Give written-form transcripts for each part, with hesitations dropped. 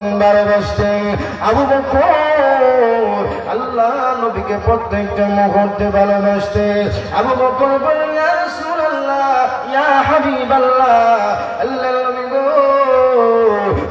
ভালোবাসতেন আবু বকর আল্লাহ নবীকে প্রত্যেকটা মুহূর্তে ভালোবাসতেন। আবু বকর বলেন, ইয়া রাসূলুল্লাহ, ইয়া হাবিবাল্লাহ, আল্লাহর নবী গো,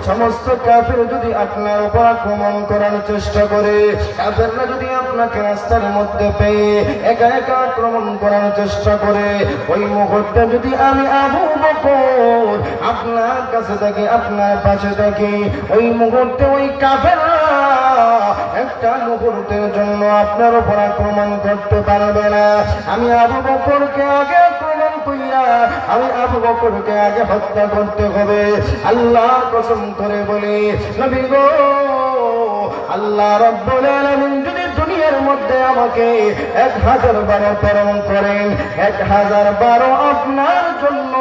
সমস্ত কাফের যদি আপনার উপর আক্রমণ করার চেষ্টা করে, কাফেররা যদি আপনাকে রাস্তার মধ্যে পেয়ে একা একা আক্রমণ করার চেষ্টা করে, ওই মুহূর্তে যদি আমি আবু বকর আপনার কাছে থাকি, আপনার পাশে থাকি, ওই মুহূর্তে ওই কাফেররা একটা মুহূর্তের জন্য আপনার উপর আক্রমণ করতে পারবে না। আমি আবু বকরকে আগে আক্রমণ কইরা আমি আবু বকরকে আগে হত্যা করতে হবে। আল্লাহর কসম করে বলি নবী গো, আল্লাহ রাব্বুল আলামিন যদি দুনিয়ার মধ্যে আমাকে 1000 বার প্রেরণ করেন, 1000 বার আপনার জন্য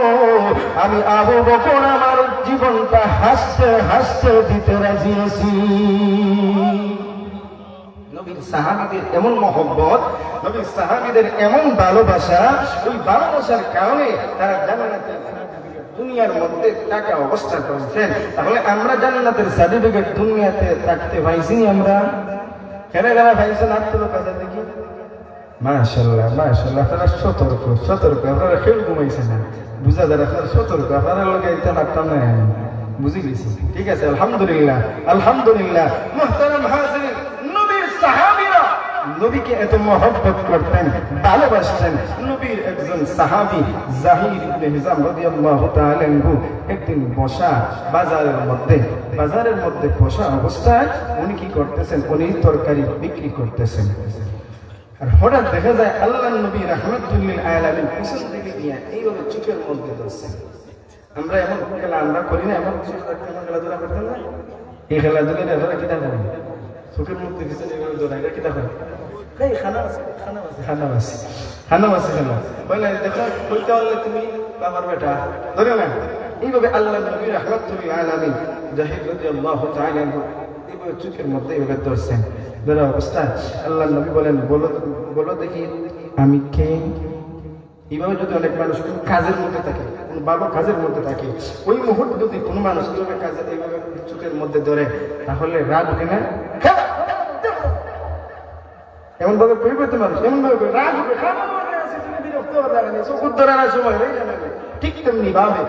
আমি আবু বকর আমার জীবনটা হাসতে হাসতে দিতে রাজি আছি। নবীর সাহাবীদের এমন মহব্বত, নবীর সাহাবীদের এমন ভালোবাসা, ওই ভালোবাসার কারণে তারা জান্নাতে দুনিয়ার মধ্যে টাকা অবস্থা করেছেন। তাহলে আমরা জান্নাতের সার্টিফিকেট দুনিয়াতে থাকতে পাইছি আমরা? কেনা কেনা পাইছেন? আত্মীয় কাছে দেখি মাশাআল্লাহ মাশাআল্লাহ, আপনারা সতর্ক সতর্ক, আপনারা খেল ঘুমাইছেন না, বুঝা যায় আপনারা সতর্ক, আপনারা লোকে এটা লাগতাম না, বুঝে গেছি। ঠিক আছে, আলহামদুলিল্লাহ আলহামদুলিল্লাহ। মুহতারাম হাজিরিন, নবীর সাহাবীরা নবীকে এত মহব্বত করতেন, ভালোবাসতেন। নবীর একজন সাহাবী জাহির ইবনে হিজাম রাদিয়াল্লাহু তাআলা আনহু একদিন বসা বাজারের মধ্যে বসা অবস্থায় উনি কি করতেছেন, উনি তরকারি বিক্রি করতেছেন। আর হঠাৎ দেখা যায় আল্লাহর নবী রাহমাতুল লিল আলামিন পিছন থেকে নিয়ে এইভাবে চোখের মধ্যে ধরছেন। আমরা এমন খেলা আমরা করি না, এমন খেলাধুলা করতেন না, এই খেলাধুলা আপনারা কিতা করেন? চোখের মধ্যে পিছনে এইভাবে ধরা, এটা কিতা করেন? এই খানাবাসি খেলা বলে দেখো, বলতে পারলে তুমি বাবার বেটা ধরে না। এইভাবে আল্লাহর নবী রাহমাতুল লিল আলামিন জাহির রাদিয়াল্লাহু তাআলা এইভাবে চোখের মধ্যে এইভাবে ধরছেন। ধরা অবস্থায় আল্লাহর নবী বলেন, বলো দেখি আমি কে? এইভাবে যদি অনেক মানুষ কাজের মধ্যে থাকে, কোন ভালো কাজের মধ্যে থাকে, ওই মুহূর্তে যদি কোনো মানুষ এইভাবে কাজে এইভাবে চোখের মধ্যে ধরে, তাহলে রাগ উঠে না? এমন ভাবে পরিবর্তন মানুষ এমন ভাবে রাগ উঠে, ঠিক তেমনি ভাবে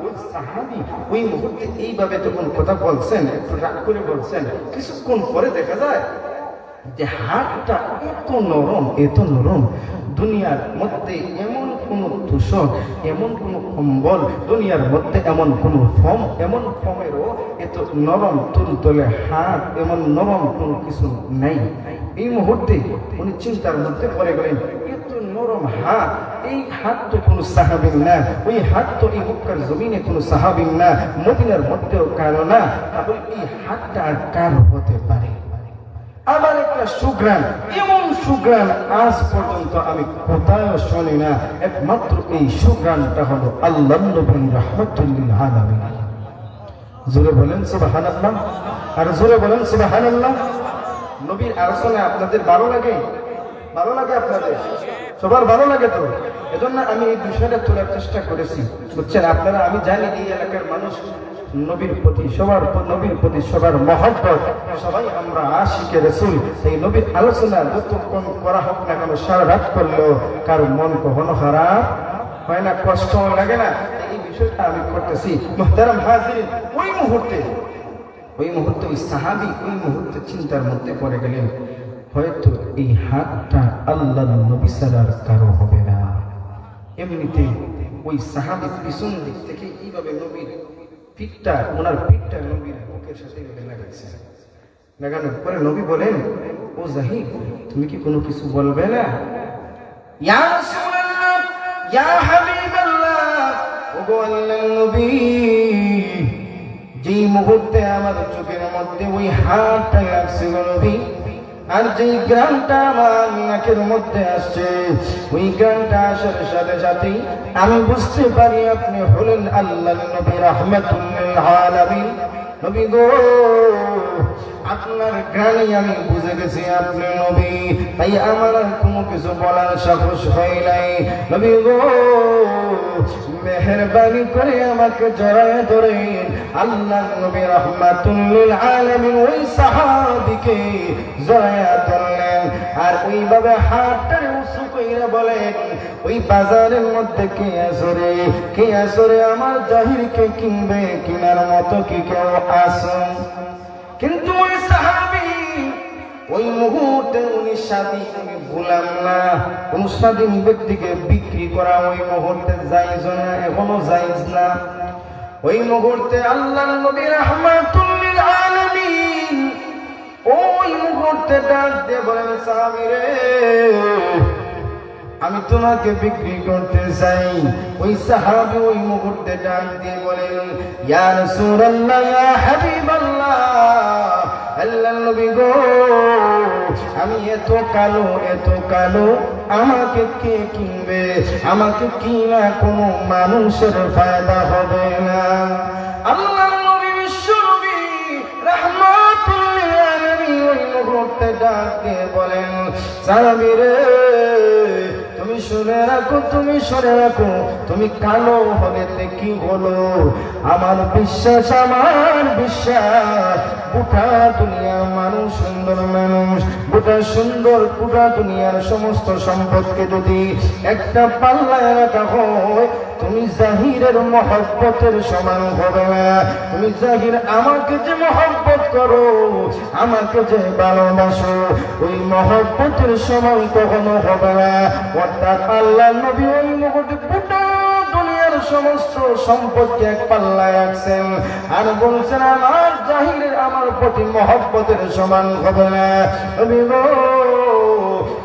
ওই সাহাবী ওই মুহূর্তে এইভাবে যখন কথা বলছেন, একটু রাগ করে বলছেন, কিছুক্ষণ পরে দেখা যায় যে হাতটা এত নরম, দুনিয়ার মধ্যে এমন কোন তোষক, এমন কোন কম্বল, দুনিয়ার মধ্যে এমন কোন এমন ফমেরও এত নরম তুলতলে হাত, এমন নরম কোনো কিছু নাই। এই মুহূর্তে উনি চিন্তার মধ্যে পড়ে গেলেন, এত নরম হাত, এই হাত তো কোনো সাহাবীর না, ওই হাত তো এই মক্কার জমিনে কোনো সাহাবীর না, মদিনার মধ্যেও কারো না, তাহলে এই হাতটা আর কার হতে পারে? আমার একটা সুগ্রাণ, এমন সুগ্রাণ আজ পর্যন্ত আমি কোথাও শুনি না, একমাত্র এই সুগ্রাণটা হলো আল্লাহর নবী রাহমাতুল লিল আলামিন। জোরে বলেন সুবহানাল্লাহ, আর জোরে বলেন সুবহানাল্লাহ। নবীর আলোচনা আপনাদের ভালো লাগে? ভালো লাগে আপনাদের? সবার ভালো লাগে তো? এজন্য আমি এই বিষয়টা তোলার চেষ্টা করেছি, বুঝছেন আপনারা। আমি জানি এই এলাকার মানুষ নবীর প্রতি সবার মহব্বত, সবাই আমরা আশিকে রাসূল। এই নবীর আলোচনা যতক্ষণ করা হোক না কেন, সারা রাত করলেও কারো মন কখনো খারাপ হয় না, কষ্ট লাগে না। এই বিষয়টা আমি করতেছি। মুহতারাম হাজিরিন, ওই মুহূর্তে ওই সাহাবী ওই মুহূর্তে চিন্তার মধ্যে পড়ে গেলেন, হয়তো এই হাতটা আল্লাহর নবী ছাড়া কারো হবে না। এমনিতে ওই সাহাবী পিছন দিক থেকে এইভাবে নবীর ওনার পিঠটা নবীর বুকের সাথে লাগাইছে। লাগানোর পরে নবী বলেন, ও জাহিদ, তুমি কি কোনো কিছু বলবে না? ইয়া রাসূলুল্লাহ, ইয়া হাবিবাল্লাহ, ওগো আল্লাহর নবী, যেই মুহূর্তে আমার চোখের মধ্যে ওই হাতটা লাগছে গো নবী, আর যেই গ্রামটা আমার নাকের মধ্যে আসছে, ওই গ্রামটা আসার সাথে সাথেই আমি বুঝতে পারি আপনি হলেন আল্লাহর নবী রাহমাতুল লিল আলামিন। নবী গো, আপনার গানে আমি বুঝে গেছি আপনি নবী, তাই আমার আর কোনো কিছু বলার সাহস হয় নাই। নবী গো, মেহেরবানি করে আমাকে জড়ায় ধরেন। আল্লাহ নবী রাহমাতুল লিল আলামিন ওই সাহাবীকে জড়ায় ধরলেন, আর ওইভাবে হাতটারে উঁচু কইরা বলেন, ওই বাজারের মধ্যে কে আসরে আমার জাহিরকে কিনবে, কিনার মতো কি কেউ আছে? কিন্তু ওই সাহাবী ওই মুহূর্তে উনি স্বাধীন, আমি বললাম না, কোন স্বাধীন ব্যক্তিকে বিক্রি করা ওই মুহূর্তে জায়েজ না, এখনো জায়েজ না। ওই মুহূর্তে আল্লাহর নবী রাহমাতুল লিল আলামিন ওই মুহূর্তে ডাক দিয়ে বলেন, সাহাবী রে, আমি তোমাকে বিক্রি করতে চাই। ওই সাহাবী ওই মুহূর্তে ডাক দিয়ে বলেন, ইয়া রাসূলুল্লাহ, ইয়া হাবিবাল্লাহ, আল্লাহর নবী গো, আমি এত কালো, আমাকে কে কিনবে? আমাকে কিনা কোনো মানুষের ফায়দা হবে না। আল্লাহর নবী বিশ্ব নবী রাহমাতুল লিল আলামিন ওই মুহূর্তে ডাক দিয়ে বলেন, সাহাবী রে, তুমি শুনে রাখো, তুমি কালো হলে কি হলো? আমার বিশ্বাস, গোটা দুনিয়ার মানুষ সুন্দর মানুষ, গোটা দুনিয়ার সমস্ত সম্পদকে যদি একটা পাল্লায় রাখা হয়, তুমি জাহিরের মহব্বতের সমান হবে না। তুমি জাহির আমাকে যে মহব্বত করো, আমাকে যে ভালোবাসো, ওই মহব্বতের সমান কখনো হবে না। অর্থাৎ আল্লাহর নবী ওই মুহূর্তে গোটা দুনিয়ার সমস্ত সম্পদকে এক পাল্লায় রাখছেন, আর বলছেন আমার জাহিরের আমার প্রতি মহব্বতের সমান হবে না। নবী গো,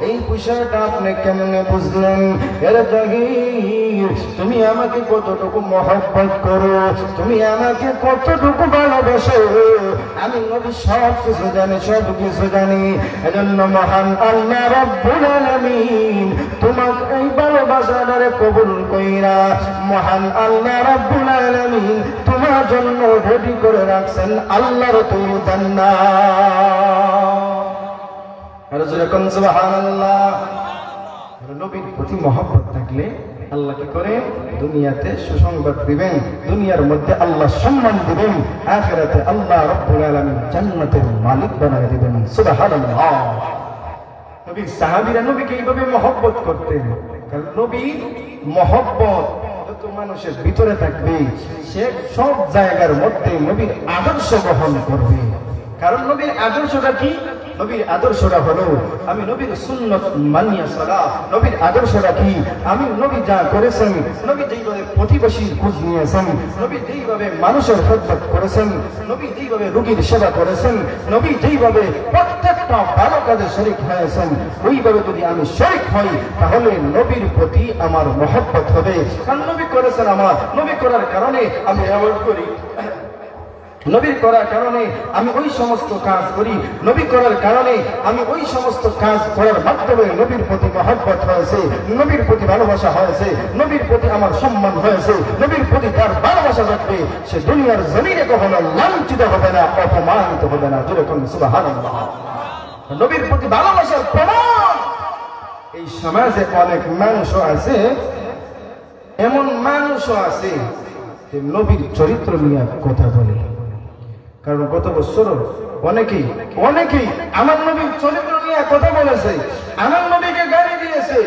এই বিষয়টা আপনি কেমনে বুঝলেন? এর জাহির, তুমি আমাকে কতটুকু মহব্বত করো, তুমি আমাকে কতটুকু ভালোবাসো, আমি নবী সব কিছু জানি। এজন্য মহান আল্লাহ রাব্বুল আলামিন তোমাকে এই ভালোবাসাটারে কবুল কইরা মহান আল্লাহ রাব্বুল আলামিন তোমার জন্য রেডি করে রাখছেন আল্লাহর তৈরি জান্নাত। আর যেরকম সুবহানাল্লাহ, নবীর প্রতি মহব্বত থাকলে আল্লাহ কি করে? দুনিয়াতে সুসংবাদ দিবেন, দুনিয়ার মধ্যে আল্লাহ সম্মান দিবেন, আখিরাতে আল্লাহ রাব্বুল আলামিন জান্নাতের মালিক বানায় দিবেন। সুবহানাল্লাহ। নবীর সাহাবীরা নবীকে এইভাবে মহব্বত করতেন, কারণ নবীর মহব্বত যত মানুষের ভিতরে থাকবে, সে সব জায়গার মধ্যে নবীর আদর্শ গ্রহণ করবে। কারণ নবীর আদর্শটা কি? নবীর আদর্শটা হলো আমি নবীর সুন্নত মানিয়া চলা। নবীর আদর্শটা কি? আমি নবী যা করেছেন, নবী যেইভাবে প্রতিবেশীর খোঁজ নিয়েছেন, নবী যেইভাবে মানুষের খেদমত করেছেন, নবী যেইভাবে রোগীর সেবা করেছেন, নবী যেইভাবে প্রত্যেকটা ভালো কাজে শরীক হয়েছেন, ওইভাবে যদি আমি শরীক হই, তাহলে নবীর প্রতি আমার মহব্বত হবে। কারণ নবী করেছেন আমার, নবী করার কারণে আমি অ্যাভয়েড করি, নবীর করার কারণে আমি ওই সমস্ত কাজ করি, নবী করার কারণে আমি ওই সমস্ত কাজ করার মাধ্যমে নবীর প্রতি মহব্বত হয়েছে, নবীর প্রতি ভালোবাসা হয়েছে, নবীর প্রতি আমার সম্মান হয়েছে, নবীর প্রতি তার ভালোবাসা থাকবে, সে দুনিয়ার জমিনে কখনো লাঞ্ছিত হবে না, অপমানিত হবে না। যেরকম সুবহানাল্লাহ। নবীর প্রতি ভালোবাসার প্রমাণ এই সমাজে অনেক মানুষও আছে, এমন মানুষও আছে যে নবীর চরিত্র নিয়ে কথা বলে। কারণ গত বছর অনেকেই আমার নবীর চরিত্র নিয়ে কথা বলেছে, আমার নবীকে গালি দিয়েছে,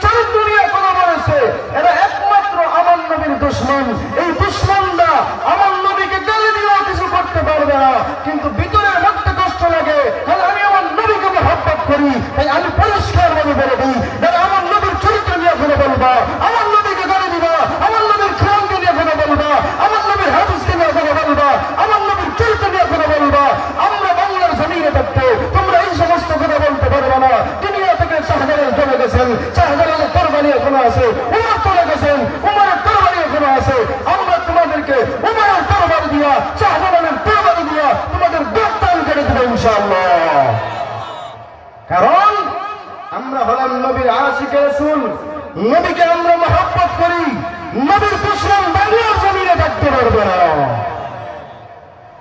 চরিত্র নিয়ে কথা বলেছে। এরা একমাত্র আমার নবীর দুশমন। এই দুশমনরা আমার নবীকে গালি দিয়েও কিছু করতে পারবে না, কিন্তু ভিতরের মধ্যে কষ্ট লাগে। কারণ আমি আমার নবীকে মহব্বত করি, তাই আমি পরিষ্কার ভাবে বলে দিই, যারা আমার নবীর চরিত্র নিয়ে কথা বলবা, আমার নবীকে গালি দিবা, আমার নবীর খেয়ালকে নিয়ে কথা বলবা, আমার নবীর হাদিসকে নিয়ে কথা বলবা, আমার নবীর চরিত্র নিয়ে কথা বলবা, আমরা বাংলার জমিনে থাকতে তোমরা এই সমস্ত কথা বলতে পারবে না। দুনিয়া থেকে শাহজালাল চলে গেছেন, শাহজালালের তরবারি এখনো আছে, উমর চলে গেছেন, উমরের তরবারি এখনো আছে। আমরা তোমাদেরকে উমরের তরবারি দিয়া, শাহজালালের তরবারি দিয়া তোমাদের গ্রেফতার করে দেবো ইনশাআল্লাহ। কারণ আমরা হলাম নবীর আশিক রাসূল, নবীকে আমরা মহব্বত করি। নবীর দুশমন বাংলার জমিনে থাকতে পারবে না।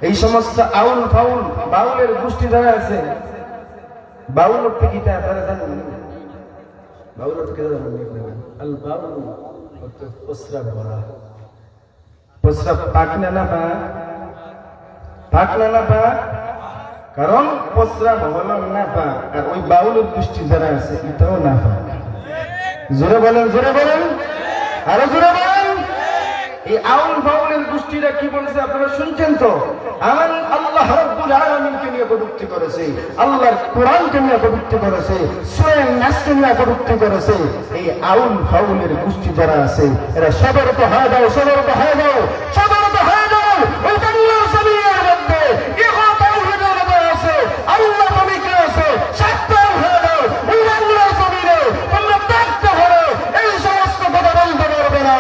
এই সমস্ত আউল ফাউল বাউলের গোষ্ঠী যারা আছে, বাউল অর্থ কি তা আপনারা জানেন? বাউল অর্থ কি জানেন? আল বাউল অর্থ প্রস্রাব করা। প্রস্রাব পাক না না পাক? পাক না না পাক? কারণ প্রস্রাব হলো না পাক, আর ওই বাউলের গোষ্ঠী যারা আছে এটাও না পাক। জোরে বলেন, জোরে বলেন, আরো জোরে বলেন। এই আউল ফাউলের গোষ্ঠীরা কি বলেছে আপনারা শুনছেন তো? আমার আল্লাহ রাব্বুল আলামিনকে নিয়ে কটূক্তি করেছে, আল্লাহর কোরআনকে নিয়ে কটূক্তি করেছে, সূরা নাসকে নিয়ে কটূক্তি করেছে। এই আউল ফাউলের গোষ্ঠী যারা আছে এরা সতর্ক হয়ে যাও, সতর্ক হয়ে যাও, সতর্ক হয়ে যাও। ওই বাংলার জমিনের মধ্যে ইহো তাওহীদের মধ্যে আছে, আল্লাহ নবীকে আছে, সাক্ষ্য হয়ে যাও। ওই বাংলার জমিনে তোমরা দেখতে পারো এই সমস্ত কথা বলতে পারবে না,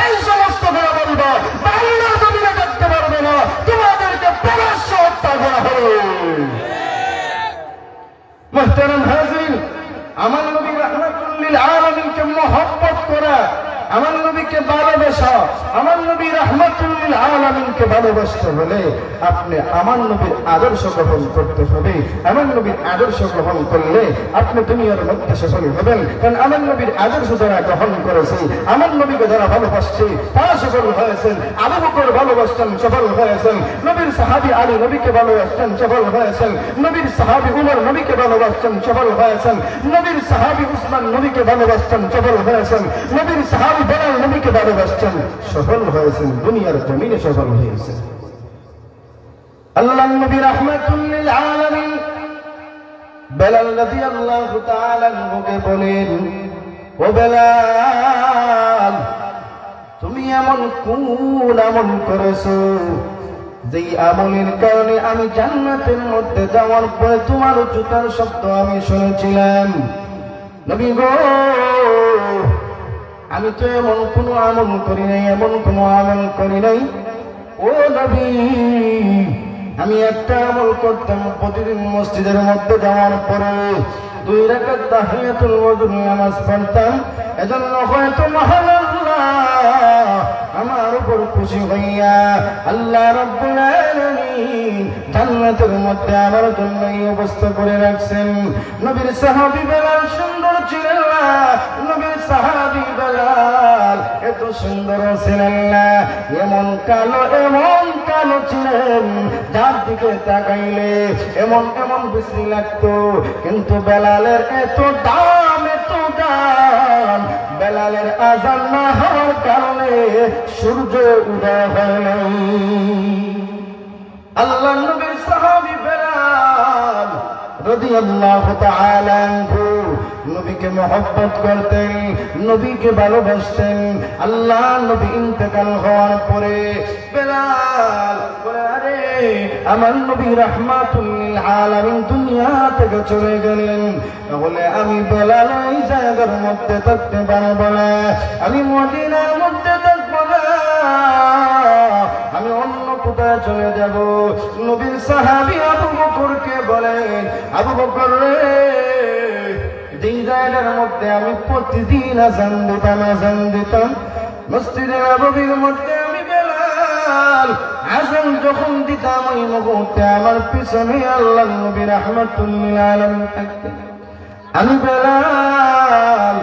এই সমস্ত কথা বলবা বাংলার জমিনে দেখতে পারবে না, তোমাদেরকে প্রকাশ্য হত্যা করা হবে। মুহতারাম হাজিরিন, আমার নবী রাহমাতুল লিল আলামিনকে মহব্বত করা, আমার নবীকে ভালোবাসা, আমার নবী রাহমাতুল লিল আলামিনকে ভালোবাসতে হলে আপনি আমার নবীর আদর্শ গ্রহণ করতে হবে। আমার নবীর আদর্শ গ্রহণ করলে আপনি দুনিয়ার মধ্যে সফল হবেন। কারণ আমার নবীর আদর্শ যারা গ্রহণ করেছে, আমার নবীকে যারা ভালোবাসছে তারা সফল হয়েছেন। আবু বকর ভালোবাসতেন, সফল হয়েছেন। নবীর সাহাবী আলী নবীকে ভালোবাসতেন, সফল হয়েছেন। নবীর সাহাবী উমর নবীকে ভালোবাসতেন, সফল হয়েছেন। নবীর সাহাবী উসমান নবীকে ভালোবাসতেন, সফল হয়েছেন। নবীর সাহাবী বেলাল নবীকে ভালোবাসতেন, সফল হয়েছেন, দুনিয়ার জমিনে সফল হয়েছেন। আল্লাহর নবী রাহমাতুল লিল আলামিন বেলাল রাদিয়াল্লাহু তাআলা আনহুকে বলেন, ও বেলাল, তুমি এমন কোন আমল করেছো যেই আমলের কারণে আমি জান্নাতের মধ্যে যাওয়ার পরে তোমার জুতার শব্দ আমি শুনেছিলাম? নবী গো, আমি তো এমন কোনো আমল করি নাই, এমন কোনো আমল করি নাই। ও নবী, আমি একটা আমল করতাম, প্রতিদিন মসজিদের মধ্যে যাওয়ার পরে 2 রাকাত তাহিয়াতুল ওযুর নামাজ পড়তাম। এজন্য হয়তো মহান আল্লাহ আমার উপর খুশি হইয়া আল্লাহ রাব্বুল আলামিন জান্নাতের মধ্যে আমার জন্য এই অবস্থা করে রাখছেন। নবীর সাহাবী বেলাল সুন্দর ছিলেন না, নবীর সাহাবী বেলাল এত সুন্দর ছিলেন না, এমন কালো ছিলেন যার দিকে তাকাইলে এমন বিশ্রী লাগতো। কিন্তু বেলালের এত দাম, বেলালের আযান না হওয়ার কারণে সূর্য উদয় হয় নাই। আল্লাহ নবীর সাহাবী বেলাল রাদিয়াল্লাহু তাআলা আনহু নবীকে মহব্বত করতেন, নবীকে ভালোবাসতেন। আল্লাহ নবী ইন্তেকাল হওয়ার পরে বেলাল বলে, আরে আমার নবী রাহমাতুল লিল আলামিন দুনিয়া থেকে চলে গেলেন, তাহলে আমি বেলাল এই জায়গার মধ্যে থাকতে পারবো না, আমি মদিনার মধ্যে থাকবো না, আমি অন্য কোথায় চলে যাব। নবীর সাহাবী আবু বকরকে বলেন, আবু বকর রে, যেই জায়গার মধ্যে আমি প্রতিদিন আযান দিতাম মসজিদে নববীর মধ্যে আমি বেলাল আযান যখন দিতাম ওই মুহূর্তে আমার পিছনে আল্লাহর নবী রাহমাতুল লিল আলামিন থাকতেন। আমি বেলাল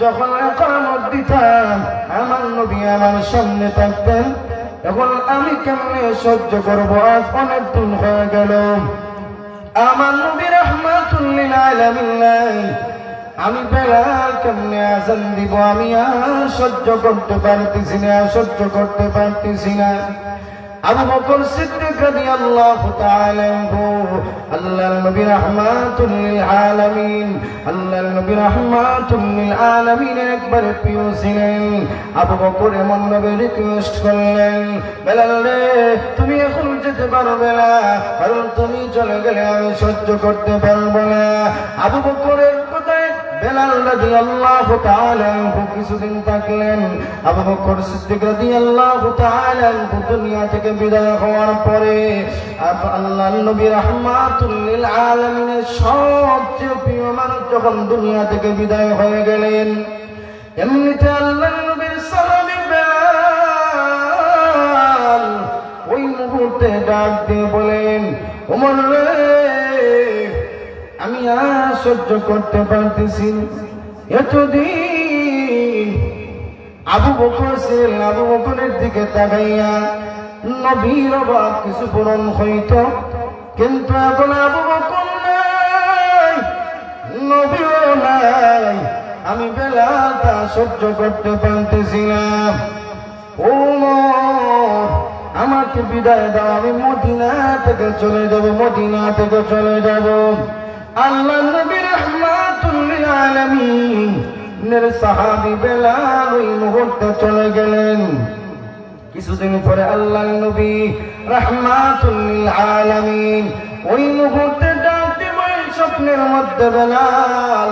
যখন ইকামত দিতাম আমার নবী আমার সামনে থাকতেন। এখন আমি কেমনে সহ্য করবো? আজ অনেক দিন হয়ে গেল আমার নবী রাহমাতুল লিল আলামিন নাই, আমি বেলাল কেমনে আযান দিব? আমি আর সহ্য করতে পারতেছি না। আবু বকর সিদ্দিক রাদিয়াল্লাহু তাআলা আনহু আল্লাহর নবী রাহমাতুল লিল আলামিন একবারে প্রিয় ছিলেন। আবু বকর এমন ভাবে রিকোয়েস্ট করলেন, বেলাল রে, তুমি এখন যেতে পারবে না, কারণ তুমি চলে গেলে আমি সহ্য করতে পারবো না। আবু বকরের কথায় বেলাল রাদিয়াল্লাহু তাআলা আনহু কিছুদিন থাকলেন। আবু বকর সিদ্দিক রাদিয়াল্লাহু তাআলা আনহু দুনিয়া থেকে বিদায় হওয়ার পরে আল্লাহর নবী রাহমাতুল লিল আলামিনের সবচেয়ে প্রিয় মানুষ যখন দুনিয়া থেকে বিদায় হয়ে গেলেন, এমনিতে আল্লাহর নবীর সাহাবী বেলাল ওই মুহূর্তে মুহূর্তে ডাক দিয়ে বলেন, ওমর রে, আমি আর সহ্য করতে পারতেছি না। এতদিন আবু বকর ছিলেন, আবু বকরের দিকে তাকাইয়া নবীর অভাব কিছু পূরণ হইত, কিন্তু এখন আবু বকর নাই, নবীও নাই, আমি বেলালটা সহ্য করতে পারতেছিলাম। ওমর, আমাকে বিদায় দাও, আমি মদিনা থেকে চলে যাব, মদিনা থেকে চলে যাব। আল্লাহ নবী রাহমাতুল লিল আলামিন নের সাহাবী বেলাল ওই মুহূর্তে চলে গেলেন। কিছুদিন পরে আল্লাহ নবী রাহমাতুল লিল আলামিন ওই মুহূর্তে ডাক দিলেন স্বপ্নের মধ্যে, বেলাল,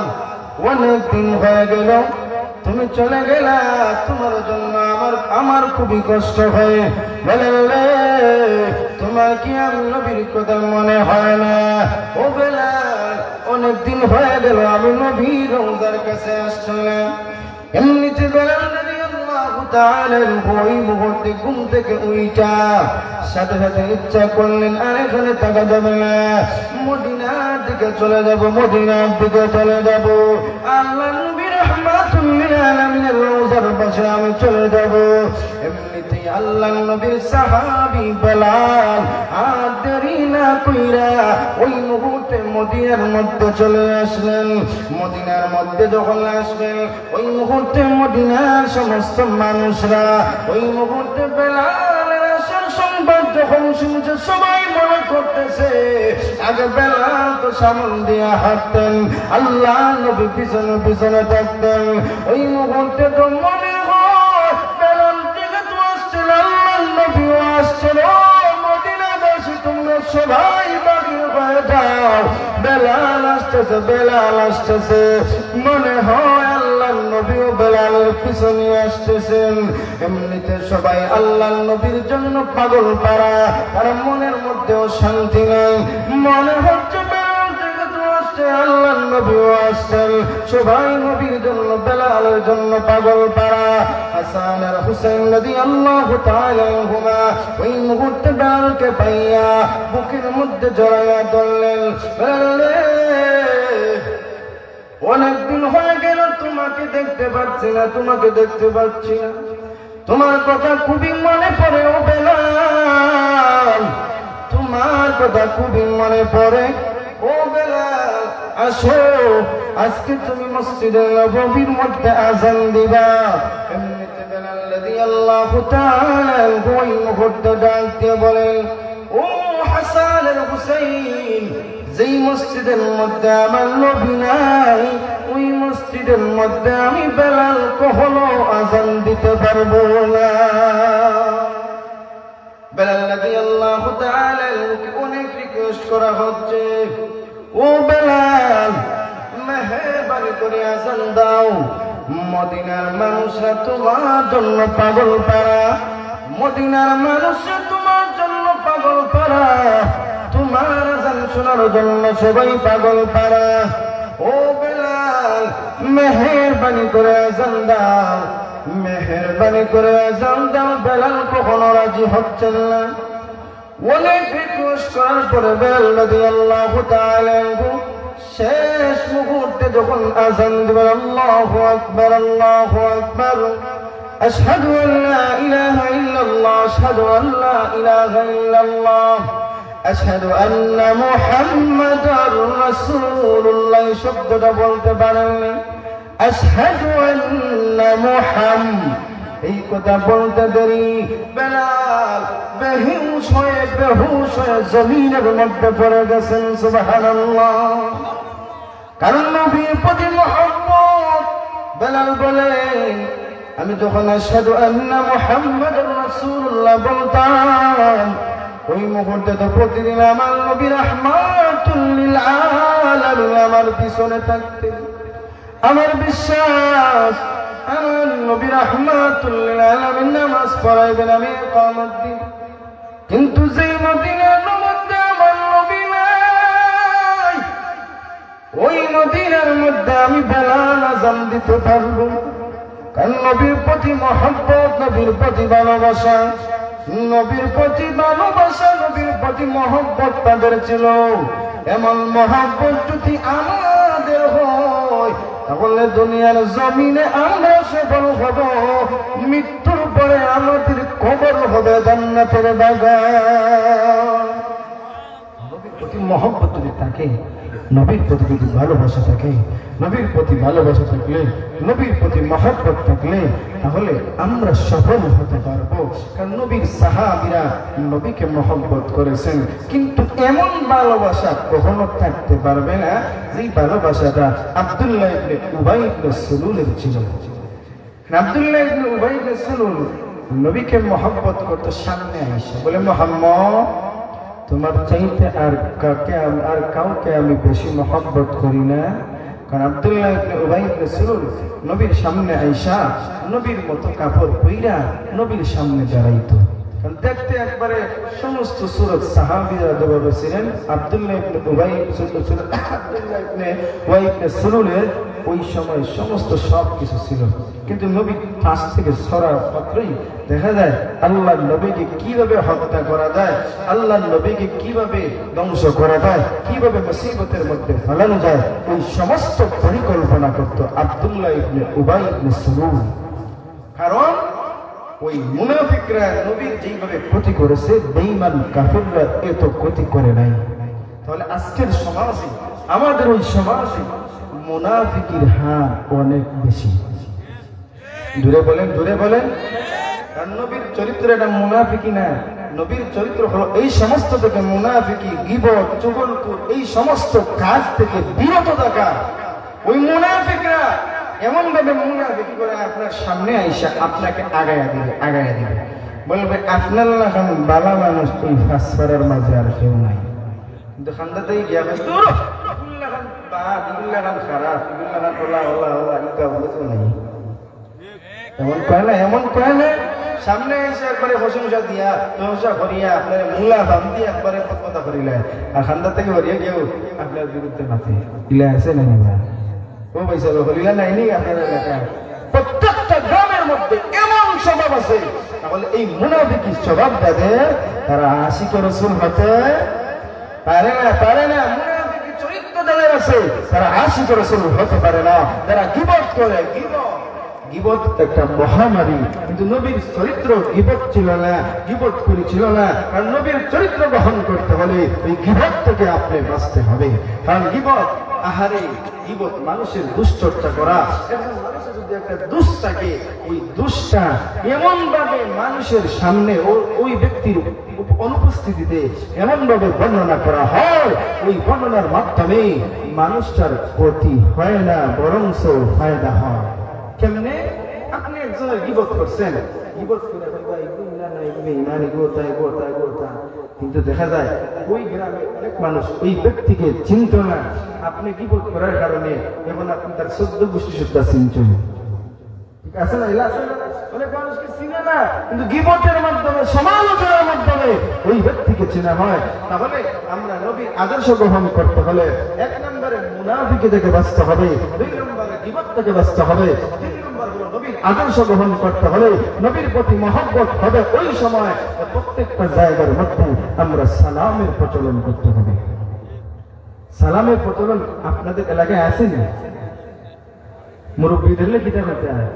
অনেক দিন হয়ে গেল তুমি চলে গেলা, তোমার জন্য আমার খুবই কষ্ট হয়। বেলাল রে, তোমার কি আমি নবীর কথা মনে হয় না? ও বেলাল, অনেক দিন হয়ে গেল আমি নবীর রওজার কাছে আসছিলাম। এমনিতে বেলাল রাদিয়াল্লাহু তাআলা ওই মুহূর্তে ঘুম থেকে উইঠা সাথে সাথে ইচ্ছা করলেন আর এখানে থাকা যাবে না, মদিনার দিকে চলে যাব, মদিনার দিকে চলে যাব। আল্লাহ নবী রাহমাতুল লিল আলামিনের রওজার পাশে আমি চলে যাব। এমনিতেই আল্লাহ নবীর সাহাবী বেলাল আর দেরি না কইরা ওই মুহূর্তে মদিনার মধ্যে চলে আসলেন। মদিনার মধ্যে যখন আসবেন, ওই মুহূর্তে মদিনার সমস্ত মানুষরা ওই মুহূর্তে বেলালের আসার সংবাদ যখন শুনছে, সবাই মনে করতেছে আগে বেলাল তো সামন দিয়া হাঁটতেন, আল্লাহ নবী পিছনে পিছনে থাকতেন। ওই মুহূর্তে তো মনে হয় বেলাল দিকে তো আসছেন, আল্লাহ নবীও আসছেন। ও মদিনাবাসী, তোমরা সবাই বাগিয়ে হয়ে যাও, বেলাল আসতেছে, বেলাল আসতেছে। মনে হয় আল্লাহ নবীও বেলালের পিছনে আসতেছেন। এমনিতে সবাই আল্লাহ নবীর জন্য পাগল পারা, আর মনের মধ্যেও শান্তি নাই। মনে হচ্ছে বেলাল থেকে তো আসছে, আল্লাহ নবীও আসছেন, সবাই নবীর জন্য বেলালের জন্য পাগল পারা। হাসান আর হুসাইন রাদিয়াল্লাহু তাআলা আনহুমা ওই মুহূর্তে বেলালকে পাইয়া বুকের মধ্যে জড়াইয়া ধরলেন। বেলাল রে, অনেকদিন হয়ে গেল তোমাকে দেখতে পাচ্ছি না, তোমাকে দেখতে পাচ্ছি না, তোমার কথা খুবই মনে পড়ে। ও বেলাল, তোমার কথা খুবই মনে পড়ে। ও বেলাল, আসো, আজকে তুমি মসজিদে নববীর মধ্যে আযান দিবা। এমনিতে বেলাল রাদিয়াল্লাহু তাআলা ওই মুহূর্তে ডাক দিয়ে বলেন, ও হাসান আর হুসাইন, যেই মসজিদের মধ্যে আমার নবী নাই, ওই মসজিদের মধ্যে আমি বেলাল কখনো আযান দিতে পারবো না। বেলাল রাদিয়াল্লাহু তাআলা অনেক রিকোয়েস্ট করা হচ্ছে, ও বেলাল, মেহেরবানি করে আযান দাও, মদিনার মানুষরা তোমার জন্য পাগল পারা, মদিনার মানুষরা তোমার জন্য পাগল পারা, তোমার আযান শোনার জন্য সবাই পাগল পারা। ও বেলাল, মেহেরবানি করে আযান দাও, মেহেরবানি করে আযান দাও। বেলাল কখনো রাজি হচ্ছেন না। অনেক রিকোয়েস্ট করার পরে বেলাল রাদিয়াল্লাহু তাআলা শেষ মুহূর্তে যখন আযান দিবেন, আল্লাহু আকবার, আল্লাহু আকবার, আশহাদু আল্লা ইলাহা ইল্লাল্লাহ, আশহাদু আল্লা ইলাহা ইল্লাল্লাহ, আশহাদু আন্না মুহাম্মাদার রাসূলুল্লাহ শব্দটা বলতে পারেননি। আশহাদু আন্না মুহাম্মাদ, এই কথা বলতে দেরি বেলাল বেহুশ হয়ে জমিনের মধ্যে পড়ে গেছেন। সুবহানাল্লাহ। কারণ নবীর প্রতি মহব্বত। বেলাল বলে, আমি যখন আশহাদু আন্না মুহাম্মাদুর রাসূলুল্লাহ বলতাম, ওই মুহূর্তে তো প্রতিদিন আমার নবী রাহমাতুল লিল আলামিন আমার পিছনে থাকতেন। আমার বিশ্বাস, আমার নবী রাহমাতুল লিল আলামিন নামাজ পড়াইবেন, আমি ইকামত দিব। কিন্তু যেই মদিনার মধ্যে আমার নবী নাই, ওই মদিনার মধ্যে আমি বেলাল আযান দিতে পারবো। কারণ নবীর প্রতি মহব্বত, নবীর প্রতি ভালোবাসা। নবীর প্রতি ভালোবাসা, নবীর প্রতি মহব্বত তাদের ছিল। এমন মহব্বত যদি আমাদের হয় তাহলে দুনিয়ার জমিনে আমরা সফল হব, মৃত্যুর পরে আমাদের কবর হবে জান্নাতের বাগান। নবীর প্রতি মহব্বত যদি থাকে, নবীর প্রতি যদি ভালোবাসা থাকে, নবীর প্রতি ভালোবাসা থাকলে, নবীর প্রতি মহব্বত থাকলে তাহলে আমরা সফল হতে পারবো। কারণ নবীর সাহাবীরা নবীকে মহব্বত করেছেন, কিন্তু এমন ভালোবাসা কখনো থাকতে পারবে না যেই ভালোবাসাটা আব্দুল্লাহ ইবনে উবাই ইবনে সুলুলের ছিল। আব্দুল্লাহ ইবনে উবাই ইবনে সুলুল নবীকে মহব্বত করতে সামনে আইসা বলে, মুহাম্মদ তোমার চাইতে আর কাউকে আমি বেশি মহব্বত করি না। কারণ আব্দুল্লাহ ইবনে উবাই ইবনে সুলুল নবীর সামনে আইসা নবীর মতো কাপড় পইরা নবীর সামনে দাঁড়াইতো। কারণ দেখতে একবারে সমস্ত সুরত সাহাবীরা যেভাবে ছিলেন, আব্দুল্লাহ ইবনে উবাই ইবনে সুলুলের ওই সময় সমস্ত সব কিছু ছিল, কিন্তু নবী পাশ থেকে ছড়ার মাত্রই দেখা যায় আল্লাহ নবীকে কিভাবে হত্যা করা যায়, আল্লাহ নবীকে কিভাবে ধ্বংস করা যায়, কিভাবে মুসিবতের মধ্যে ফেলানো যায়, ওই সমস্ত পরিকল্পনা করত আব্দুল্লাহ ইবনে উবাই ইবনে সুলুল। কারণ ওই মুনাফিকরা নবীর যেভাবে ক্ষতি করেছে, বেঈমান কাফিররা এত ক্ষতি করে নাই। তাহলে আজকের সমাজে, আমাদের ওই সমাজে মুনাফিকের হার অনেক বেশি। জোরে বলেন, জোরে বলেন। কারণ নবীর চরিত্র এটা মুনাফিকি না, নবীর চরিত্র হলো এই সমস্ত থেকে মুনাফিকি, গীবত, চুগলখোর, এই সমস্ত কাজ থেকে বিরত থাকা। ওই মুনাফিকরা এমন ভাবে মুনাফিকি করে আপনার সামনে আইসা আপনাকে আগায়া দিবে, বলবে আপনার লাগান বালা মানুষ এই ফাঁসপাড়ার মাঝে আর কেউ নাই। কিন্তু খান্দাতেই গিয়া এমন কয় না, এমন কয় না, সামনে এসে একবারে প্রশংসা দিয়া প্রশংসা করিয়া আপনার মূলা বাম দিয়ে একবারে কথা করিলে, আর খান্দা থেকে হরিয়া কেউ আপনার বিরুদ্ধে মাথে ইলা আছে না নিবা ও পয়সা হরিলা নাইনি আপনার এলাকায়। প্রত্যেকটা গ্রামের মধ্যে এমন স্বভাব আছে, তাহলে এই মুনাফিকি স্বভাব তাদের, তারা আশিক রাসূল হতে পারে না, পারে না। মুনাফিকি চরিত্র যাদের আছে তারা আশিক রাসূল হতে পারে না। তারা গীবত করে, গীবত একটা মহামারী, কিন্তু নবীর চরিত্র গীবত ছিল না, গীবত করি ছিল না। কারণ নবীর চরিত্র বহন করতে হলে ওই গীবত থেকে আপনি বাঁচতে হবে। কারণ গীবত, আহারে গীবত মানুষের দুশ্চর্চা করা, এবং মানুষের যদি একটা দুষ থাকে, ওই দুষটা এমন ভাবে মানুষের সামনে ওই ব্যক্তির অনুপস্থিতিতে এমন ভাবে বর্ণনা করা হয়, ওই বর্ণনার মাধ্যমে মানুষটার ক্ষতি হয় না, বরং ফায়দা হয়। কেমনে? আপনি একজনের গীবত করছেন, গীবত করে কিন্তু দেখা যায় ওই গ্রামে অনেক মানুষ ওই ব্যক্তিকে চিনত না। আপনি গীবত করার কারণে এখন আপনি তার 14 গোষ্ঠী সুদ্ধা চিনছেন, ঠিক আছে না? অনেক মানুষকে চিনে না, কিন্তু গীবতের মাধ্যমে, সমালোচনার মাধ্যমে ওই ব্যক্তিকে চেনা হয়। তাহলে আমরা নবীর আদর্শ গ্রহণ করতে হলে 1 নম্বরে মুনাফিকি থেকে বাঁচতে হবে, 2 নম্বরে গীবত থেকে বাঁচতে হবে, 3 নম্বর হলো নবীর আদর্শ গ্রহণ করতে হলে নবীর প্রতি মহব্বত হবে। ওই সময় প্রত্যেকটা জায়গার মধ্যে আমরা সালামের প্রচলন করতে হবে। সালামের প্রচলন আপনাদের এলাকায় আছে না? মুরব্বীদের কিতাব হতে হয়,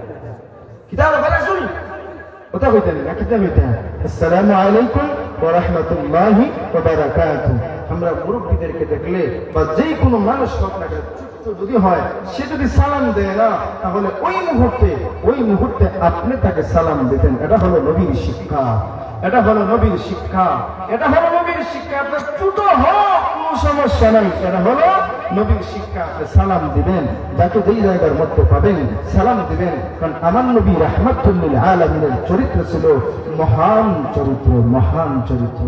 কিতাব রাসূল কথা হইতে না, কিতাব হইতে হয় আসসালামু আলাইকুম ওয়া রাহমাতুল্লাহি ওয়া বারাকাতুহু। আমরা মুরব্বীদেরকে দেখলে বা যে কোনো মানুষ হোক না কেন, যদি হয় সে যদি সালাম দেয় না, তাহলে ওই মুহূর্তে আপনি তাকে সালাম দিতেন। এটা হলো নবীর শিক্ষা, এটা হলো নবীর শিক্ষা, এটা হলো নবীর শিক্ষা। আপনার ছোট হোক কোনো সমস্যা নাই, এটা হলো নবীর শিক্ষা। আপনি সালাম দিবেন, যাকে যেই জায়গার মধ্যে পাবেন সালাম দিবেন। কারণ আমার নবী রাহমাতুল লিল আলামিনের চরিত্র ছিল মহান চরিত্র, মহান চরিত্র।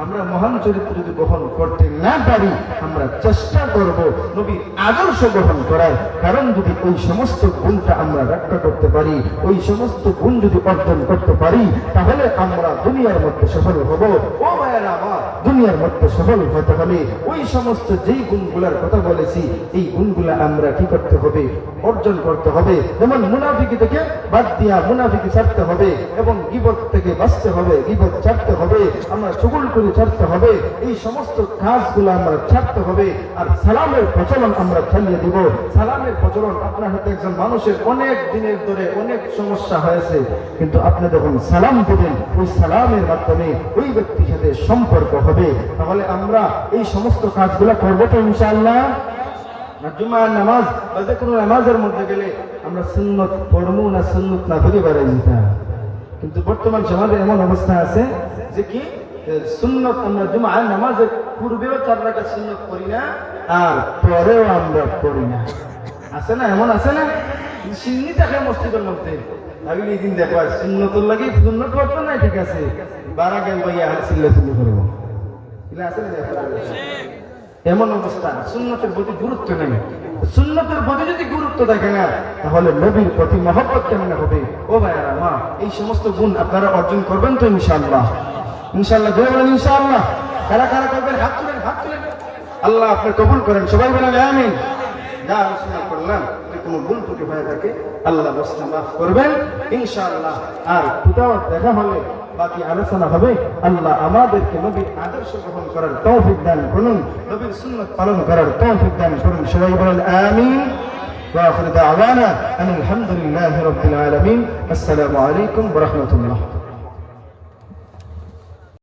আমরা মহান চরিত্র যদি গ্রহণ করতে না পারি, আমরা চেষ্টা করব নবীর আদর্শ গ্রহণ করার। কারণ যদি ওই সমস্ত গুণটা আমরা রক্ষা করতে পারি, ওই সমস্ত গুণ যদি অর্জন করতে পারি, তাহলে আমরা দুনিয়ার মধ্যে সফল হব। ও ভাইয়েরা আমার, দুনিয়ার মধ্যে সফল হতে হলে ওই সমস্ত যেই গুণগুলার কথা বলেছি এই গুণগুলা আমরা কি করতে হবে, অর্জন করতে হবে। যেমন মুনাফিকি থেকে বাদ দিয়া মুনাফিকি ছাড়তে হবে, এবং গীবত থেকে বাঁচতে হবে, গীবত ছাড়তে হবে, আমরা চুগলখড়ি ছাড়তে হবে, এই সমস্ত কাজগুলো আমরা ছাড়তে হবে। আর সালামের প্রচলন আমরা চালিয়ে দিব। সালামের প্রচলন, আপনার হাতে একজন মানুষের অনেক দিনের ধরে অনেক সমস্যা হয়েছে, কিন্তু আপনি যখন সালাম দেবেন ওই সালামের মাধ্যমে ওই ব্যক্তির সাথে সম্পর্ক হবে। তাহলে আমরা এই সমস্ত কাজগুলো করবো তো ইনশাআল্লাহ। জুমার নামাজ বা যে কোনো নামাজের মধ্যে গেলে আমরা সুন্নত পড়বো না সুন্নত না করে বেড়াই যেতাম, কিন্তু বর্তমান সমাজে এমন অবস্থা আছে যে কি সুন্নত আমরা জুমার নামাজের পূর্বেও 4 রাকাত সুন্নত করি না, আর পরেও আমরা পড়ি না। আছে না, এমন আছে না? সিন্নি থাকে মসজিদের মধ্যে, আমি এই দিন দেখো সুন্নতুর লাগি সুন্নত করতো না, ঠিক আছে বারা গেল ভাইয়া চিল্লা চিল্লি করবো, আছে না? এমন অবস্থা, সুন্নতের প্রতি গুরুত্ব নেই। সুন্নতের প্রতি যদি গুরুত্ব থাকে না, তাহলে নবীর প্রতি মহব্বত কেমন হবে? ও ভাইয়ারা মা, এই সমস্ত গুণ আপনারা অর্জন করবেন তো ইনশাআল্লাহ? ইনশাআল্লাহ জয় বলেন ইনশাআল্লাহ। কারা কারা করবেন? হাত তুলেন, হাত তুলেন। আল্লাহ আপনি কবুল করেন, সবাই বলেন আমিন। যা আলোচনা করলাম যদি কোনো ভুল ত্রুটি হয়ে থাকে আল্লাহ বসতে মাফ করবেন ইনশাআল্লাহ। আর কোথাও দেখা হলে বাকি আলোচনা হবে। আল্লাহ আমাদেরকে নবীর আদর্শ গ্রহণ করার তৌফিক দান করুন, নবীর সুন্নাত পালন করার তৌফিক দান করুন। সবাই বলেন আমিন। ওয়া আখিরু দাওয়ানা আলহামদুলিল্লাহি রাব্বিল আলামিন। আসসালামু আলাইকুম ওয়া রাহমাতুল্লাহ।